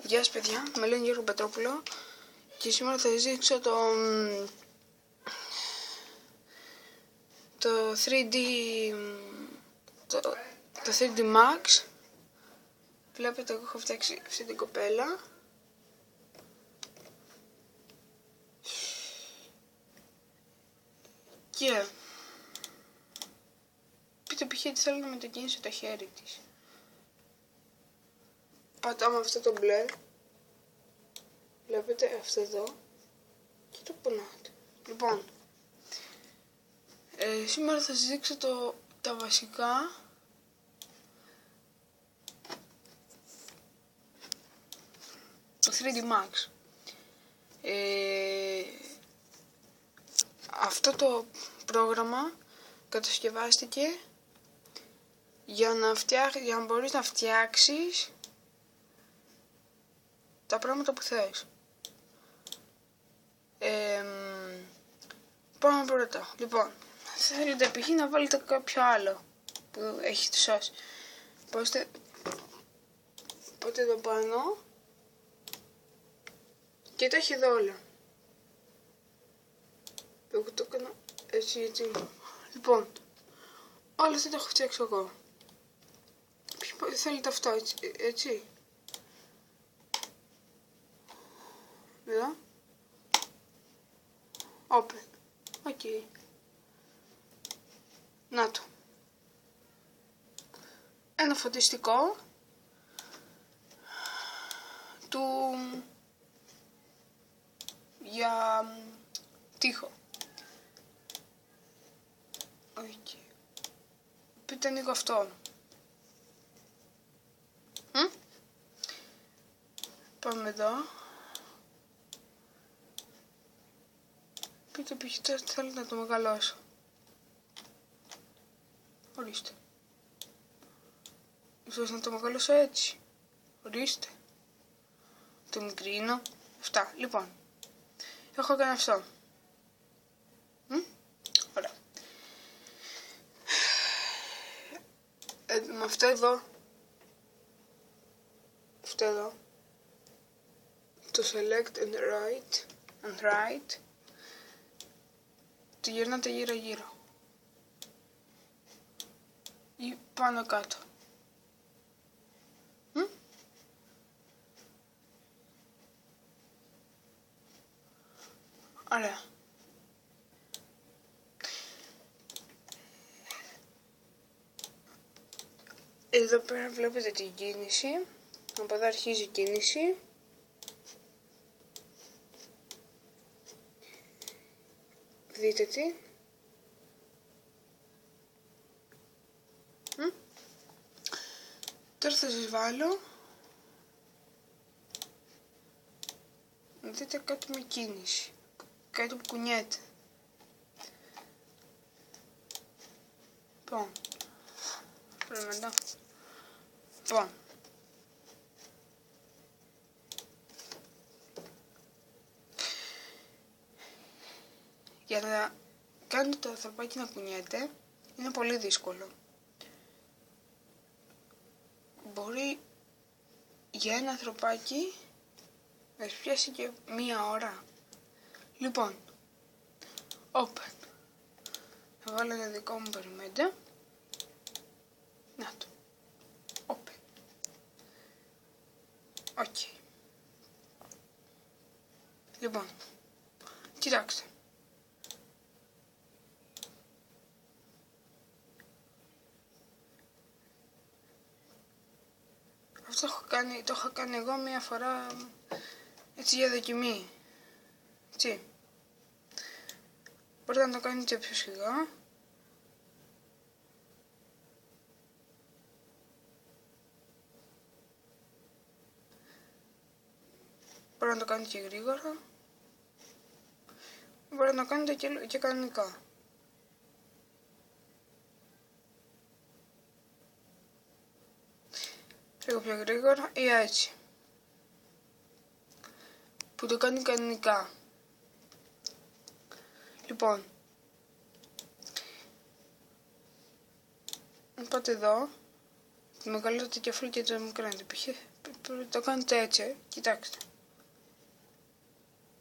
Γεια σας παιδιά, με λένε Γιώργο Πετρόπουλο και σήμερα θα σας δείξω το 3D Max. Βλέπετε, εγώ έχω φτιάξει αυτή την κοπέλα. Και πείτε π.χ. τι θέλω να μετακινήσω το χέρι της. Πατάμε αυτό το μπλε. Βλέπετε αυτό εδώ. Και το πονάτε. Λοιπόν, σήμερα θα σας δείξω τα βασικά. Το 3D Max. Αυτό το πρόγραμμα κατασκευάστηκε για να μπορείς να φτιάξεις τα πράγματα που θες. Πάμε πρώτα. Λοιπόν, θέλετε π.χ. να βάλετε κάποιο άλλο που έχει τη σώση. Πάτε εδώ πάνω και τα έχει εδώ όλα. Εγώ το έκανα έτσι γιατί... Λοιπόν, όλα αυτά τα έχω φτιάξει εγώ. Θέλετε αυτό έτσι. Εδώ. Open. Οκ. Να το. Ένα φωτιστικό του για τοίχο. Okay. Πείτε ανοίγω αυτό. Πάμε εδώ. Πείτε π.χ. θέλω να το μεγαλώσω. Ορίστε. Ίσως να το μεγαλώσω έτσι. Ορίστε. Το μικρύνω. Αυτά. Λοιπόν. Έχω κάνει αυτό. Ωραία. Με αυτό εδώ. Αυτό εδώ. Το select and right. Το γυρνάτε γύρω γύρω. Ή πάνω κάτω. Ωραία. Εδώ πέρα βλέπετε την κίνηση. Από εδώ αρχίζει η κίνηση. Δείτε τι. Τώρα θα σας βάλω. Δείτε κάτι με κίνηση. Κάτι που κουνιέται. Λοιπόν. Πρέπει μετά. Λοιπόν. Για να κάνετε το ανθρωπάκι να κουνιέται είναι πολύ δύσκολο. Μπορεί για ένα ανθρωπάκι να σου πιάσει και 1 ώρα. Λοιπόν, open. Θα βάλω ένα δικό μου, περιμένετε. Να το. Open. Ok. Λοιπόν, κοιτάξτε. Αυτό το έχω κάνει εγώ 1 φορά έτσι για δοκιμή. Έτσι. Μπορείτε να το κάνετε πιο σιγά. Μπορείτε να το κάνετε και γρήγορα. Μπορείτε να το κάνετε και κανονικά. Λίγο πιο γρήγορα ή έτσι. Που το κάνει κανονικά. Λοιπόν. Πάτε εδώ. Μεγαλύτερο το κεφάλι και το μικρό. το κάνετε έτσι, κοιτάξτε.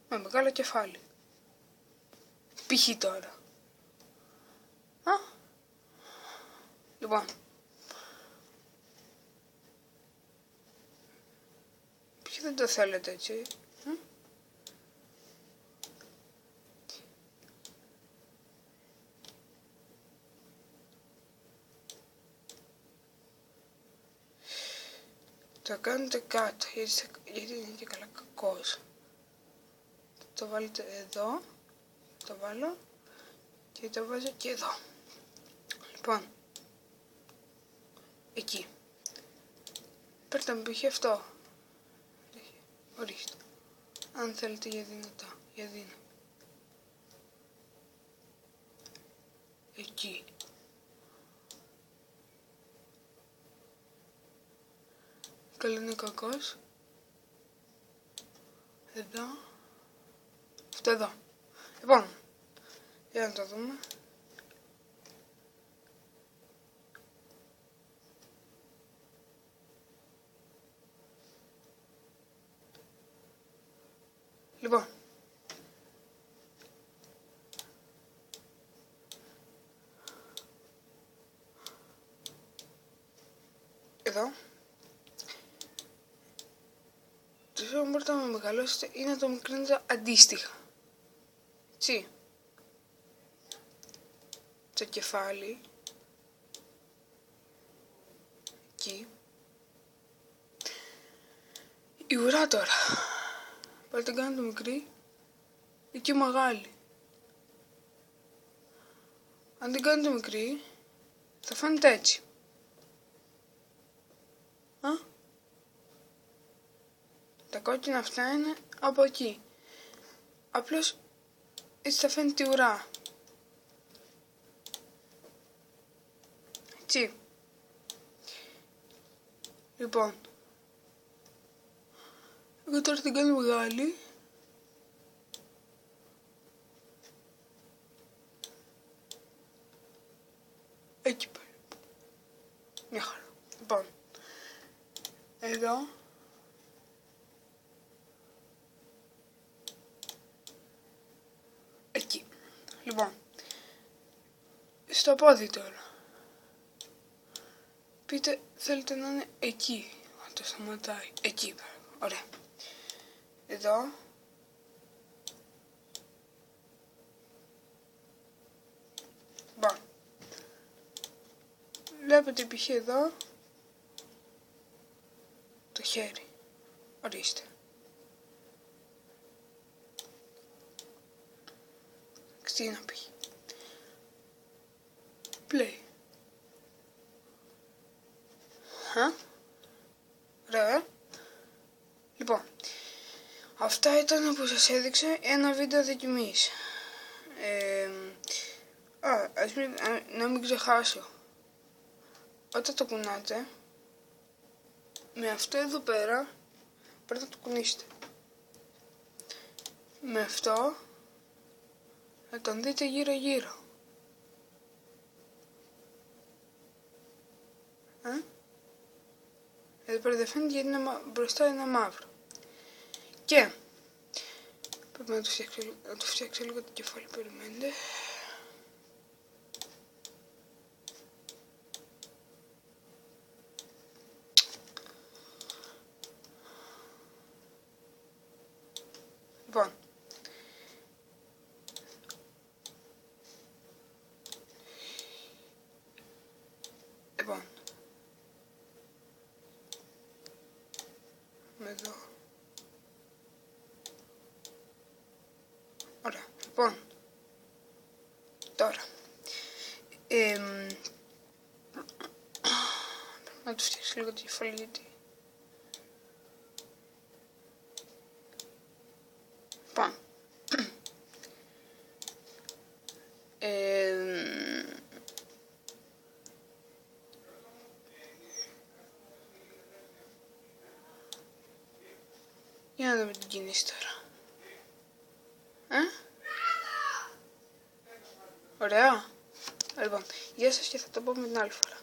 Με μεγάλο κεφάλι. Π.χ. τώρα. Λοιπόν. Ποιοι δεν το θέλετε έτσι. Το κάνετε κάτω, γιατί είναι και καλά κακός. Το βάλετε εδώ, το βάλω και το βάζω και εδώ. Λοιπόν, εκεί. Παίρνετε με π.χ. αυτό. Ορίστε. Αν θέλετε για δυνατά, για δύναμη. Εκεί. Καλό είναι κακός. Εδώ. Αυτό εδώ. Λοιπόν, για να το δούμε. Λοιπόν. Εδώ. Το όσο μπορείτε να μεγαλώσετε ή να το μικρύνετε αντίστοιχα. Έτσι. Το κεφάλι. Εκεί. Η ουρά τώρα. Πάλι την κάνετε μικρή. Εκεί μεγάλη. Αν την κάνετε μικρή, θα φαίνεται έτσι. Τα κόκκινα αυτά είναι από εκεί. Απλώς έτσι θα φαίνεται η ουρά. Έτσι. Λοιπόν. Εγώ τώρα την κάνω μεγάλη. Εκεί πέρα. Μια χαρά. Λοιπόν. Εδώ. Εκεί. Λοιπόν. Στο πόδι τώρα. Πείτε θέλετε να είναι εκεί. Αν το σταματάει. Εκεί πέρα. Ωραία. Εδώ. Λοιπόν. Βλέπετε π.χ. εδώ. Το χέρι. Ορίστε. Τι να πει. Play. Ωραία. Λοιπόν. Αυτά ήταν που σας έδειξα ένα βίντεο δοκιμής. Να μην ξεχάσω. Όταν το κουνάτε, με αυτό εδώ πέρα, πρέπει να το κουνήσετε. Με αυτό, να τον δείτε γύρω γύρω. Εδώ πέρα δεν φαίνεται γιατί είναι μπροστά είναι μαύρο. Και πρέπει να το φτιάξω λίγο το κεφάλι, περιμένετε. Λοιπόν, εδώ. Ωραία, λοιπόν, τώρα να του φτιάξω λίγο το κεφάλι γιατί λοιπόν για να δούμε την κίνηση τώρα. Ωραία. Λοιπόν, γεια σας και θα το πω με την άλλη φορά.